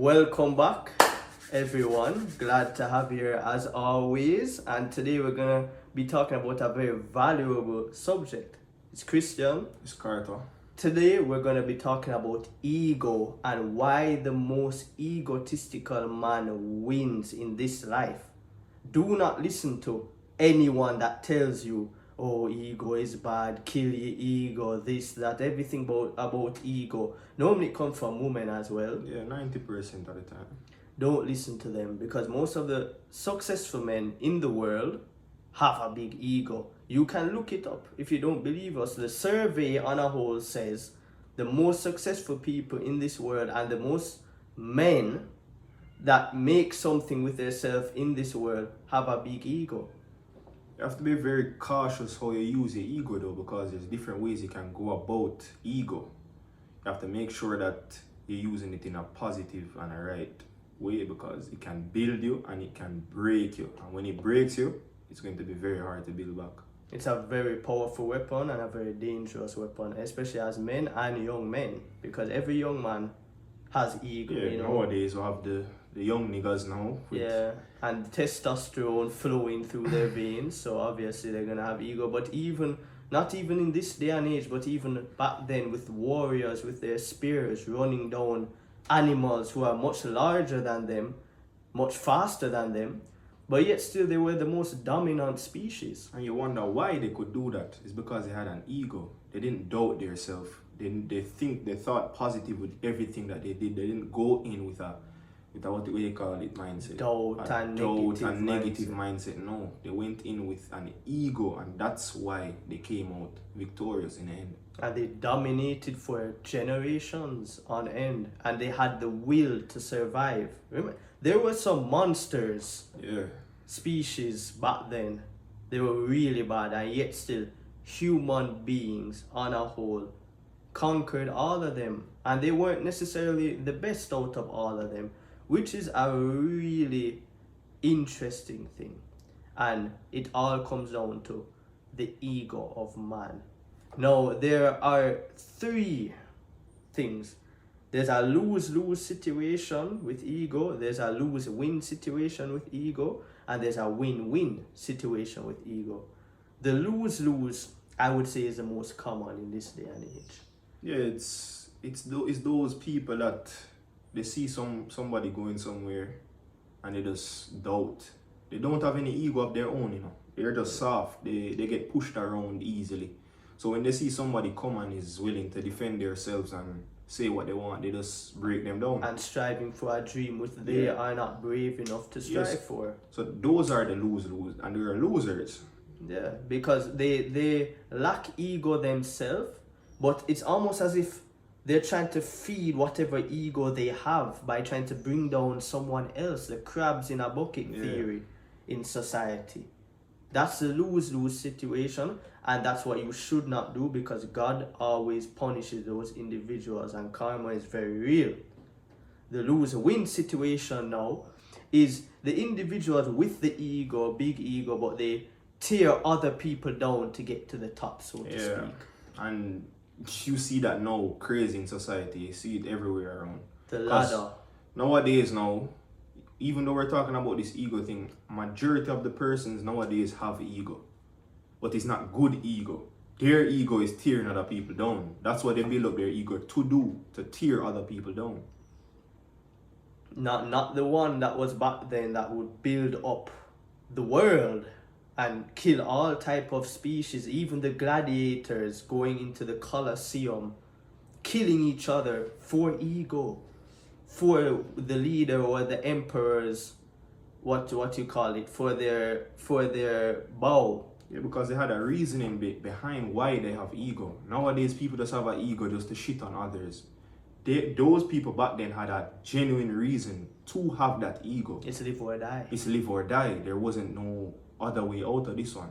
Welcome back, everyone. Glad to have you here as always. And today we're gonna be talking about a very valuable subject. It's Christian. It's Carter. Today we're gonna be talking about ego and why the most egotistical man wins in this life. Do not listen to anyone that tells you, oh, ego is bad, kill your ego, this, that, everything about ego. Normally it comes from women as well. Yeah, 90% of the time. Don't listen to them because most of the successful men in the world have a big ego. You can look it up if you don't believe us. The survey on a whole says the most successful people in this world and the most men that make something with themselves in this world have a big ego. You have to be very cautious how you use your ego though, because there's different ways you can go about ego. You have to make sure that you're using it in a positive and a right way, because it can build you and it can break you. And when it breaks you, it's going to be very hard to build back. It's a very powerful weapon and a very dangerous weapon, especially as men and young men, because every young man has ego. Yeah, nowadays we have the young niggas now. Yeah, and testosterone flowing through their veins, so obviously they're gonna have ego. But not even in this day and age, but even back then with warriors with their spears running down animals who are much larger than them, much faster than them, but yet still they were the most dominant species. And you wonder why they could do that. It's because they had an ego. They didn't doubt themselves. They thought positive with everything that they did. They didn't go in with a what do you call it, mindset? Doubt and negative mindset. No, they went in with an ego, and that's why they came out victorious in the end. And they dominated for generations on end, and they had the will to survive. Remember, there were some monsters, species back then. They were really bad, and yet still human beings on a whole conquered all of them, and they weren't necessarily the best out of all of them, which is a really interesting thing. And it all comes down to the ego of man. Now, there are three things. There's a lose-lose situation with ego, there's a lose-win situation with ego, and there's a win-win situation with ego. The lose-lose, I would say, is the most common in this day and age. Yeah, it's those people that they see somebody going somewhere and they just doubt. They don't have any ego of their own, They're just soft. They get pushed around easily. So when they see somebody come and is willing to defend themselves and say what they want, they just break them down. And striving for a dream which they are not brave enough to strive for. So those are the lose-lose, and they are losers. Yeah, because they lack ego themselves, but it's almost as if they're trying to feed whatever ego they have by trying to bring down someone else, the crabs in a bucket theory in society. That's a lose-lose situation, and that's what you should not do, because God always punishes those individuals and karma is very real. The lose-win situation now is the individuals with the ego, big ego, but they tear other people down to get to the top, so to speak. And you see that now crazy in society. You see it everywhere around. The ladder. Nowadays now, even though we're talking about this ego thing, majority of the persons nowadays have ego. But it's not good ego. Their ego is tearing other people down. That's what they build up their ego to do, to tear other people down. Not the one that was back then that would build up the world and kill all type of species, even the gladiators going into the Colosseum, killing each other for ego, for the leader or the emperors, what you call it, for their bow. Yeah, because they had a reasoning behind why they have ego. Nowadays, people just have an ego just to shit on others. Those people back then had a genuine reason to have that ego. It's live or die. It's live or die. There wasn't no other way out of this one.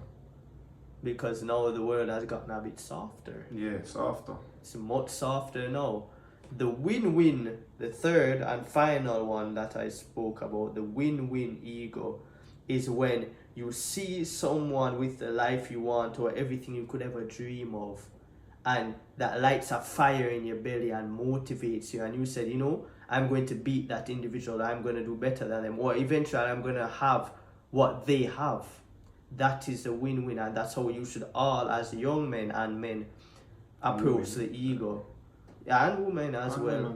Because now the world has gotten a bit softer. Yeah, softer. It's much softer now. The win-win, the third and final one that I spoke about, the win-win ego, is when you see someone with the life you want or everything you could ever dream of, and that lights a fire in your belly and motivates you, and you said, I'm going to beat that individual, I'm going to do better than them, or eventually I'm going to have what they have. That is a win-win, and that's how you should all, as young men and men, approach the ego. Yeah, and women as well.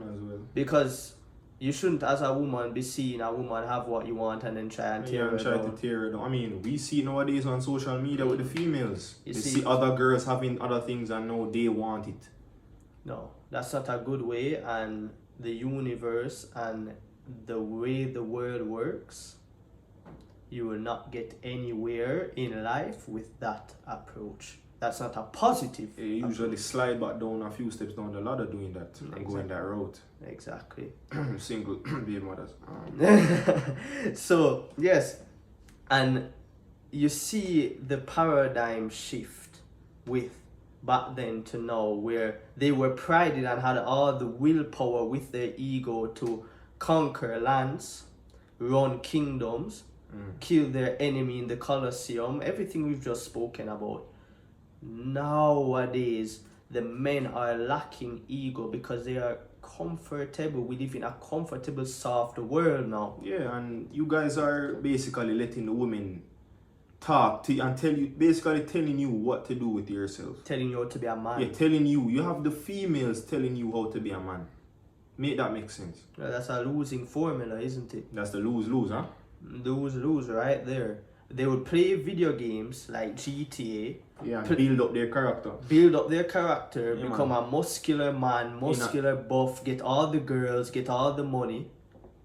Because you shouldn't, as a woman, be seeing a woman have what you want and then try and tear her down. I mean, we see nowadays on social media with the females. They see other girls having other things and now they want it. No, that's not a good way, and the universe and the way the world works, you will not get anywhere in life with that approach. That's not a positive. You usually slide back down a few steps down the ladder doing that and going that route. Exactly. Single baby mothers. So, yes. And you see the paradigm shift with back then to now, where they were prided and had all the willpower with their ego to conquer lands, run kingdoms, kill their enemy in the Colosseum, everything we've just spoken about. Nowadays, the men are lacking ego because they are comfortable. We live in a comfortable, soft world now. Yeah, and you guys are basically letting the women talk to you and basically telling you what to do with yourself. Telling you how to be a man. Yeah, telling you. You have the females telling you how to be a man. Make that make sense. Well, that's a losing formula, isn't it? That's the lose-lose, huh? Lose-lose right there. They would play video games like GTA. Yeah, build up their character. Yeah, become a muscular man, buff, get all the girls, get all the money.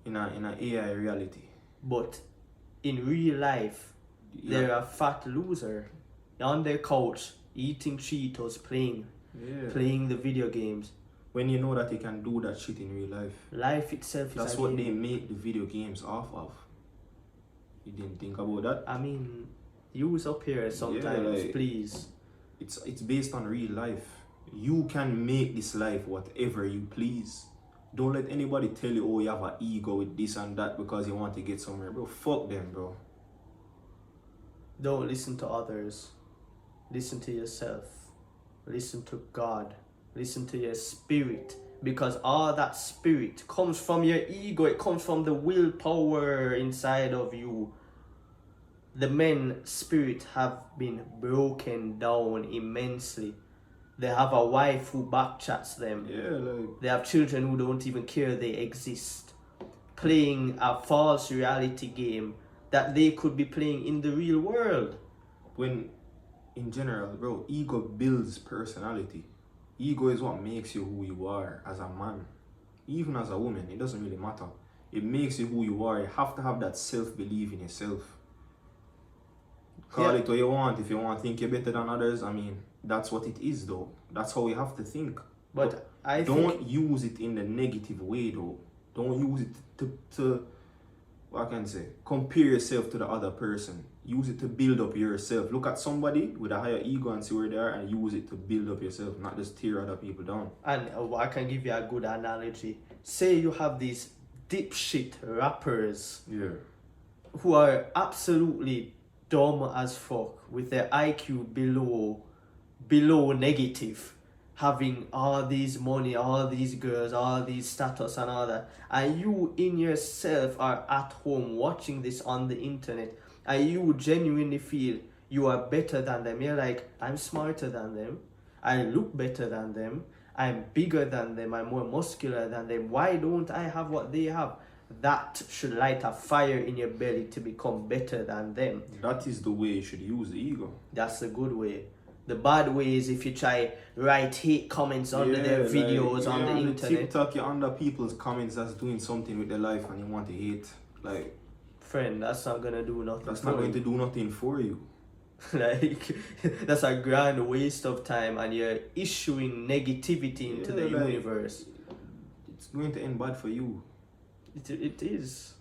In a AI reality. But in real life, they're a fat loser. On their couch, eating Cheetos, playing the video games. When you know that you can do that shit in real life. Life itself is That's what they make the video games off of. You didn't think about that? I mean, use up here sometimes, please. It's based on real life. You can make this life whatever you please. Don't let anybody tell you, oh, you have an ego with this and that because you want to get somewhere, bro. Fuck them, bro. Don't listen to others. Listen to yourself. Listen to God. Listen to your spirit. Because all that spirit comes from your ego. It comes from the willpower inside of you. The men's spirit have been broken down immensely. They have a wife who backchats them. They have children who don't even care they exist. Playing a false reality game that they could be playing in the real world. When, in general, bro, ego builds personality. Ego is what makes you who you are as a man. Even as a woman, it doesn't really matter. It makes you who you are. You have to have that self-belief in yourself. Call it what you want. If you want to think you're better than others, I mean, that's what it is though. That's how we have to think. But I don't use it in the negative way though. Don't use it to what can I say? Compare yourself to the other person. Use it to build up yourself. Look at somebody with a higher ego and see where they are and use it to build up yourself, not just tear other people down. And I can give you a good analogy. Say you have these dipshit rappers who are absolutely dumb as fuck with their IQ below negative, having all these money, all these girls, all these status and all that, and you in yourself are at home watching this on the internet, and you genuinely feel you are better than them. You're like, I'm smarter than them, I look better than them, I'm bigger than them, I'm more muscular than them, why don't I have what they have? That should light a fire in your belly to become better than them. That is the way you should use the ego. That's the good way. The bad way is if you try write hate comments under their videos on the internet. TikTok, you're under people's comments that's doing something with their life and you want to hate. Like, friend, that's not gonna do nothing. That's not going to do nothing for you. Like, that's a grand waste of time, and you're issuing negativity into the universe. It's going to end bad for you. It is.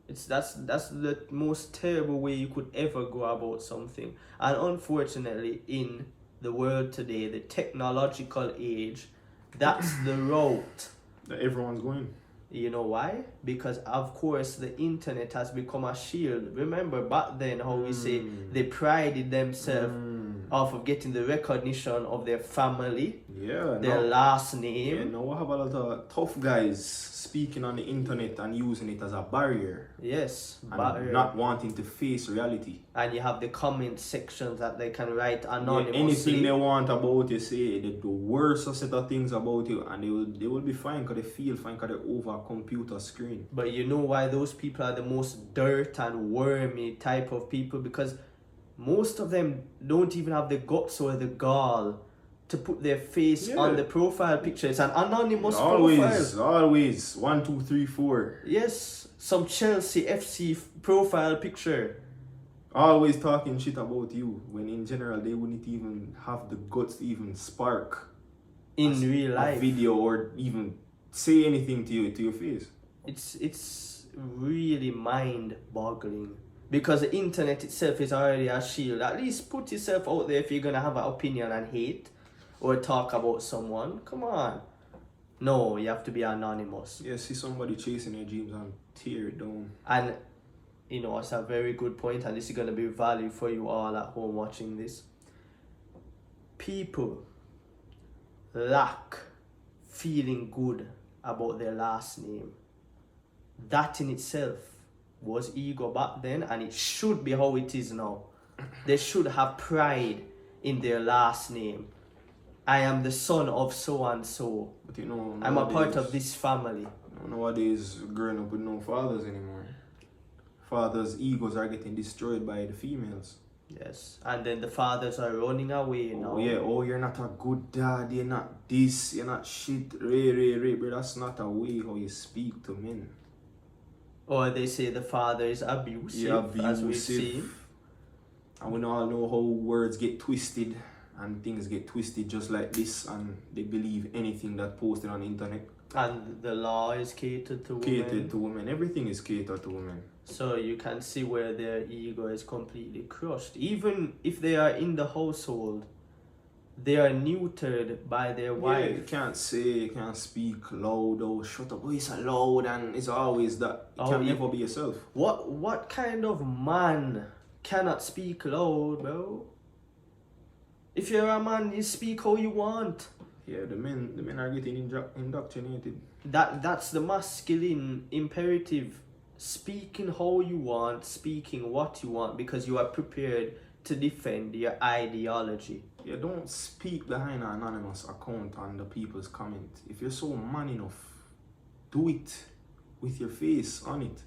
That's the most terrible way you could ever go about something. And unfortunately, in the world today, the technological age, that's the route that everyone's going. You know why? Because of course the internet has become a shield. Remember back then how we say they prided themselves off of getting the recognition of their family, Yeah, their last name. Yeah, now I have a lot of tough guys speaking on the internet and using it as a barrier. Yes, and not wanting to face reality. And you have the comment sections that they can write anonymously. Yeah, anything they want about you, say the worst set of things about you, and they will be fine because they feel fine because they're over a computer screen. But you know why those people are the most dirt and wormy type of people? Because most of them don't even have the guts or the gall to put their face on the profile picture. It's an anonymous profile. Always 1, 2, 3, 4. Yes, some Chelsea FC profile picture. Always talking shit about you when in general they wouldn't even have the guts to even spark in real life a video or even say anything to you to your face. It's really mind-boggling. Because the internet itself is already a shield. At least put yourself out there if you're gonna have an opinion and hate or talk about someone. Come on. No, you have to be anonymous. Yeah, see somebody chasing their dreams and tear it down. And you know, it's a very good point, and this is gonna be value for you all at home watching this. People lack feeling good about their last name. That in itself was ego back then, and it should be how it is now. They should have pride in their last name. I am the son of so and so. But you know, I'm a part of this family. Nowadays, growing up with no fathers anymore. Fathers' egos are getting destroyed by the females. Yes, and then the fathers are running away now. Oh yeah, oh you're not a good dad, you're not this, you're not shit, ray, but that's not a way how you speak to men. Or they say the father is abusive, as we've seen. And we all know how words get twisted and things get twisted just like this, and they believe anything that posted on the internet. And the law is catered to women. Catered to women. Everything is catered to women. So you can see where their ego is completely crushed. Even if they are in the household, they are neutered by their wife. Yeah, you can't say, you can't speak loud, oh shut up, oh it's a loud, and it's always that. You can never be yourself. What kind of man cannot speak loud, bro? If you're a man, you speak how you want. Yeah, the men are getting indoctrinated. That's the masculine imperative. Speaking how you want, speaking what you want, because you are prepared to defend your ideology. Yeah, don't speak behind an anonymous account on the people's comment. If you're so man enough, do it with your face on it.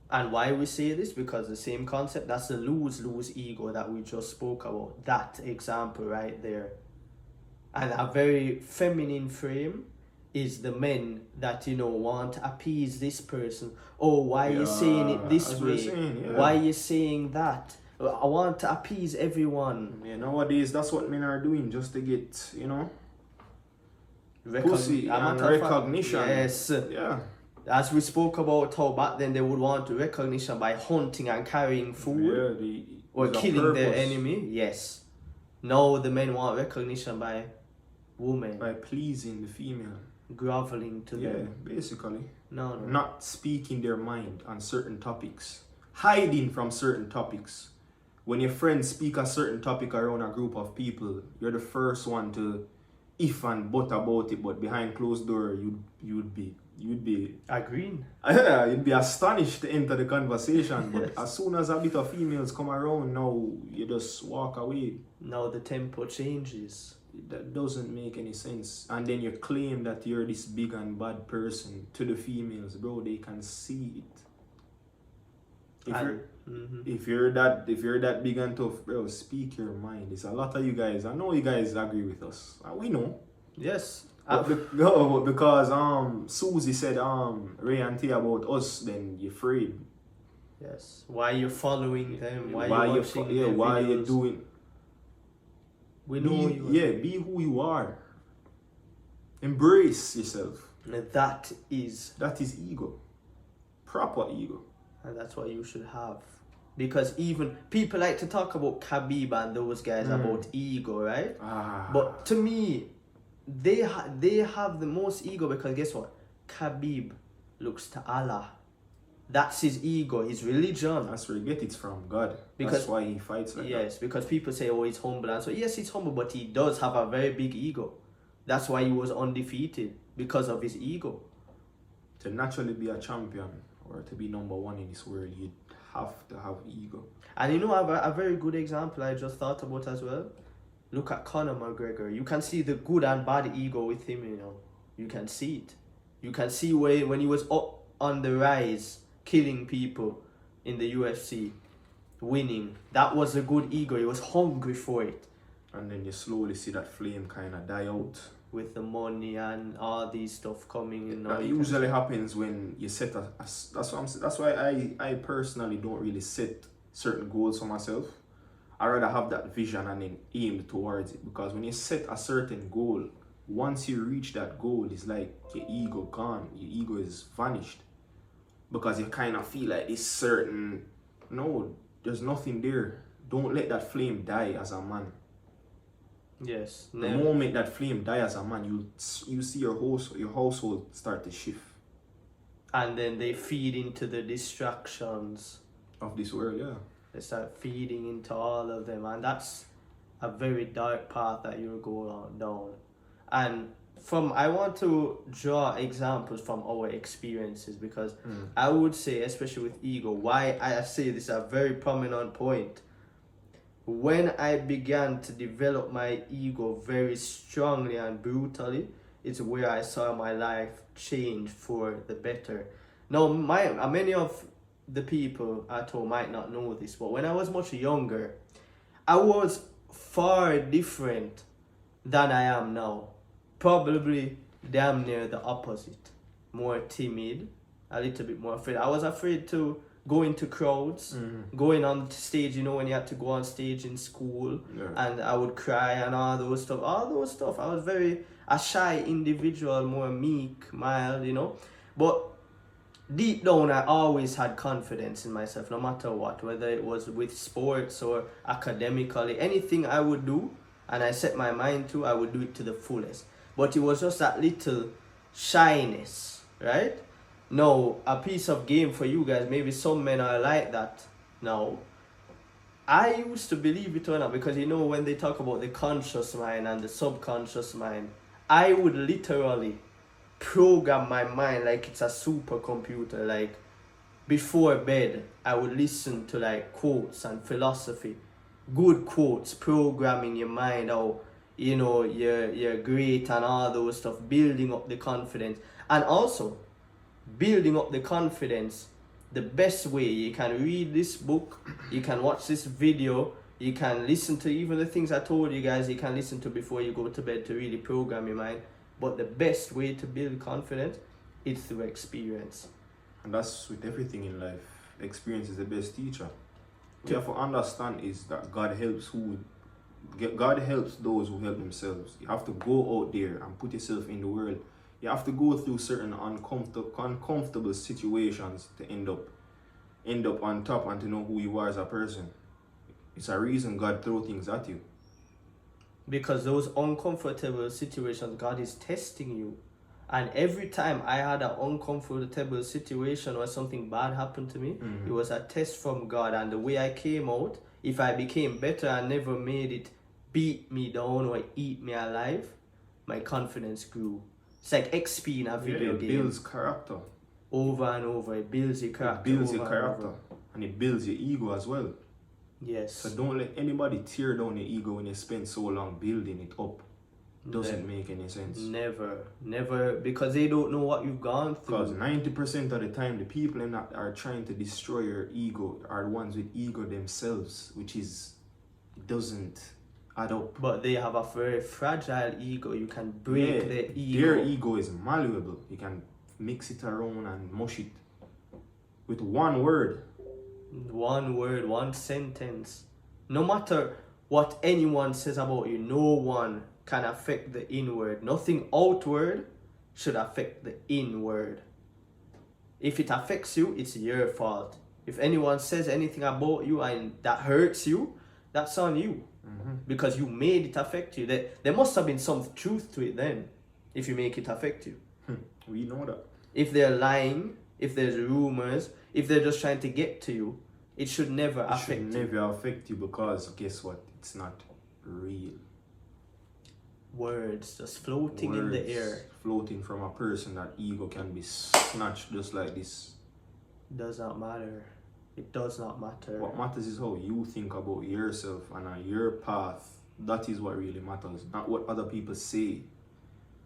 And why we say this? Because the same concept, that's the lose-lose ego that we just spoke about. That example right there. And a very feminine frame is the men that, you know, want to appease this person. Oh, why are you saying it this way? Why are you saying that? I want to appease everyone. Yeah, nowadays that's what men are doing just to get, you know, pussy and recognition. Yes. Yeah. As we spoke about how back then they would want recognition by hunting and carrying food. Yeah, or killing their enemy. Yes. Now the men want recognition by women. By pleasing the female. Groveling to them. Yeah, basically. No. Not speaking their mind on certain topics. Hiding from certain topics. When your friends speak a certain topic around a group of people, you're the first one to if and but about it, but behind closed door you'd be agreeing. You'd be astonished to enter the conversation. But as soon as a bit of females come around, now you just walk away. Now the tempo changes. That doesn't make any sense. And then you claim that you're this big and bad person to the females, bro. They can see it. If you're that big and tough, bro, speak your mind. It's a lot of you guys. I know you guys agree with us. We know. Yes. Because Susie said Ray and T about us, then you're afraid. Yes. Why you following them? Why you watching yeah, why videos? you doing? We know be who you are. Embrace yourself. That is ego. Proper ego. And that's what you should have. Because even people like to talk about Khabib and those guys about ego, right? But to me, they have the most ego because guess what? Khabib looks to Allah. That's his ego, his religion. That's where he gets it from, God. Because, that's why he fights like that. Yes, because people say, oh, he's humble. And so, yes, he's humble, but he does have a very big ego. That's why he was undefeated, because of his ego. To naturally be a champion or to be number one in this world, you have to have ego. And you know, a very good example I just thought about as well. Look at Conor McGregor. You can see the good and bad ego with him, you know. You can see it. You can see when he was up on the rise, killing people in the UFC, winning. That was a good ego. He was hungry for it. And then you slowly see that flame kind of die out. With the money and all these stuff coming in. That usually happens when you set that's why I personally don't really set certain goals for myself. I rather have that vision and then aim towards it, because when you set a certain goal, once you reach that goal, it's like your ego gone. Your ego is vanished, because you kind of feel like this certain, no, there's nothing there. Don't let that flame die as a man. Yes. The moment that flame die as a man, you see your household start to shift. And then they feed into the distractions Of this world, yeah. They start feeding into all of them, and that's a very dark path that you're going down. And I want to draw examples from our experiences, because I would say, especially with ego, why I say this is a very prominent point. When I began to develop my ego very strongly and brutally, it's where I saw my life change for the better. Now, many of the people at home might not know this, but when I was much younger, I was far different than I am now. Probably damn near the opposite. More timid, a little bit more afraid. I was afraid to go into crowds, going on stage, you know, when you had to go on stage in school, and I would cry and all those stuff. I was a shy individual, more meek, mild, you know. But deep down, I always had confidence in myself, no matter what, whether it was with sports or academically. Anything I would do, and I set my mind to, I would do it to the fullest. But it was just that little shyness, right? Now, a piece of game for you guys, maybe some men are like that now. I used to believe it or not, because you know, when they talk about the conscious mind and the subconscious mind, I would literally program my mind like it's a supercomputer. Like, before bed, I would listen to like quotes and philosophy, good quotes, programming your mind out, you know, you're great and all those stuff, building up the confidence. And also, building up the confidence, the best way, you can read this book, you can watch this video, you can listen to even the things I told you guys, you can listen to before you go to bed to really program your mind. But the best way to build confidence is through experience. And that's with everything in life. Experience is the best teacher. What you have to understand is that God helps those who help themselves. You have to go out there and put yourself in the world. You have to go through certain uncomfortable situations to end up on top and to know who you are as a person. It's a reason God throws things at you. Because those uncomfortable situations, God is testing you. And every time I had an uncomfortable situation or something bad happened to me, it was a test from God. And the way I came out, if I became better and never made it beat me down or eat me alive, my confidence grew. It's like XP in a video game. It builds character. Over and over. It builds your character. It builds your character. And it builds your ego as well. Yes. So don't let anybody tear down your ego when you spend so long building it up. Doesn't make any sense. Never, because they don't know what you've gone through. Because 90% of the time, the people that are trying to destroy your ego are the ones with ego themselves, which doesn't add up. But they have a very fragile ego. You can break their ego. Their ego is malleable. You can mix it around and mush it with one word. One word, one sentence. No matter what anyone says about you, no one can affect the inward. Nothing outward should affect the inward. If it affects you, it's your fault. If anyone says anything about you and that hurts you, that's on you. Because you made it affect you. There must have been some truth to it then, if you make it affect you. We know that. If they're lying if there's rumors, if they're just trying to get to you, it should never affect you. It should never affect you because guess what? It's not real. Words just floating in the air. Floating from a person, that ego can be snatched just like this. Does not matter. It does not matter. What matters is how you think about yourself and your path. That is what really matters, not what other people say.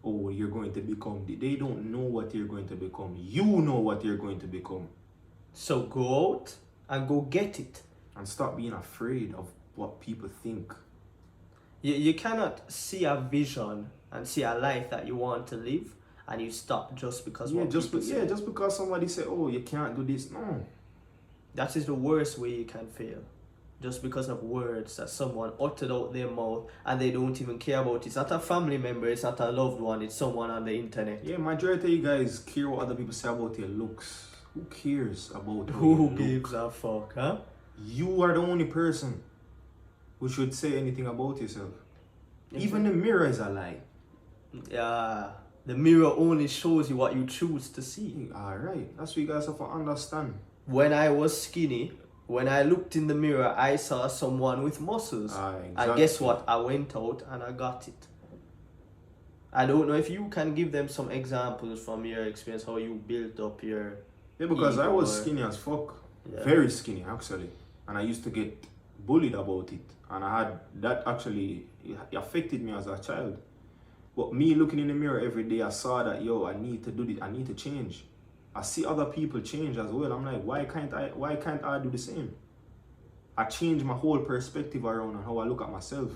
Oh, you're going to become. They don't know what you're going to become. You know what you're going to become. So go out and go get it. And stop being afraid of what people think. You cannot see a vision and see a life that you want to live and you stop just because just because somebody say, oh, you can't do this. No. That is the worst way you can fail. Just because of words that someone uttered out their mouth and they don't even care about it. It's not a family member, it's not a loved one, it's someone on the internet. Yeah, majority of you guys care what other people say about your looks. Who cares about who gives a fuck, huh? You are the only person who should say anything about yourself. Even the mirror is a lie. Yeah, the mirror only shows you what you choose to see. Alright, that's what you guys have to understand. When I was skinny, when I looked in the mirror, I saw someone with muscles. Exactly. And guess what? I went out and I got it. I don't know if you can give them some examples from your experience, how you built up your... Yeah, because I was skinny as fuck. Yeah. Very skinny, actually. And I used to get bullied about it. And I had that actually, it affected me as a child. But me looking in the mirror every day, I saw that, yo, I need to do this, I need to change. I see other people change as well. I'm like, why can't I do the same? I changed my whole perspective around on how I look at myself.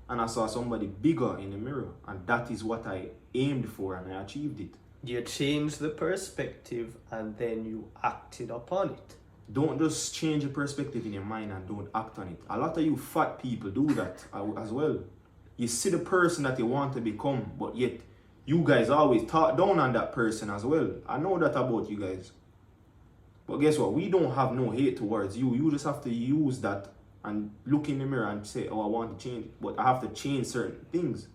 And I saw somebody bigger in the mirror. And that is what I aimed for, and I achieved it. You changed the perspective and then you acted upon it. Don't just change your perspective in your mind and don't act on it. A lot of you fat people do that as well. You see the person that you want to become, but yet you guys always talk down on that person as well. I know that about you guys. But guess what? We don't have no hate towards you. You just have to use that and look in the mirror and say, oh, I want to change. But I have to change certain things.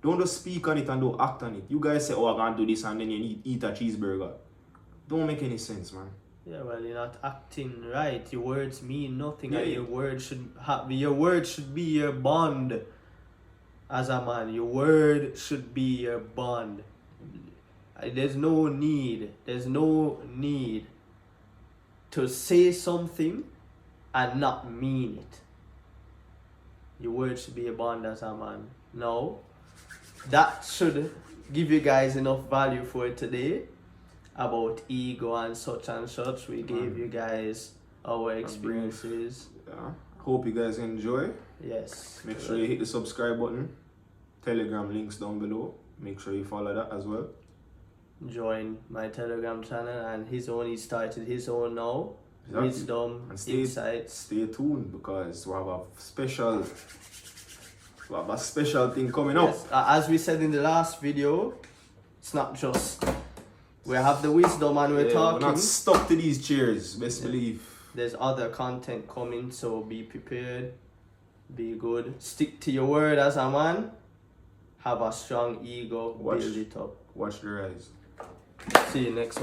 Don't just speak on it and don't act on it. You guys say, oh, I can't do this, and then you eat a cheeseburger. Don't make any sense, man. Yeah, well, you're not acting right. Your words mean nothing. Yeah. Your words should be your bond. As a man, your word should be your bond. There's no need to say something and not mean it. Your word should be a bond as a man. No, that should give you guys enough value for today about ego and such and such. We gave you guys our experiences. Yeah. Hope you guys enjoy. Yes. Make sure you hit the subscribe button. Telegram links down below. Make sure you follow that as well. Join my Telegram channel and he started his own now. Exactly. Wisdom, and insights. Stay tuned because we have a special thing coming up. Yes, as we said in the last video, it's not just we have the wisdom and we're talking. We're not stuck to these chairs, best believe. There's other content coming, so be prepared, be good, stick to your word as a man, have a strong ego, build it up. Watch the rise. See you next one.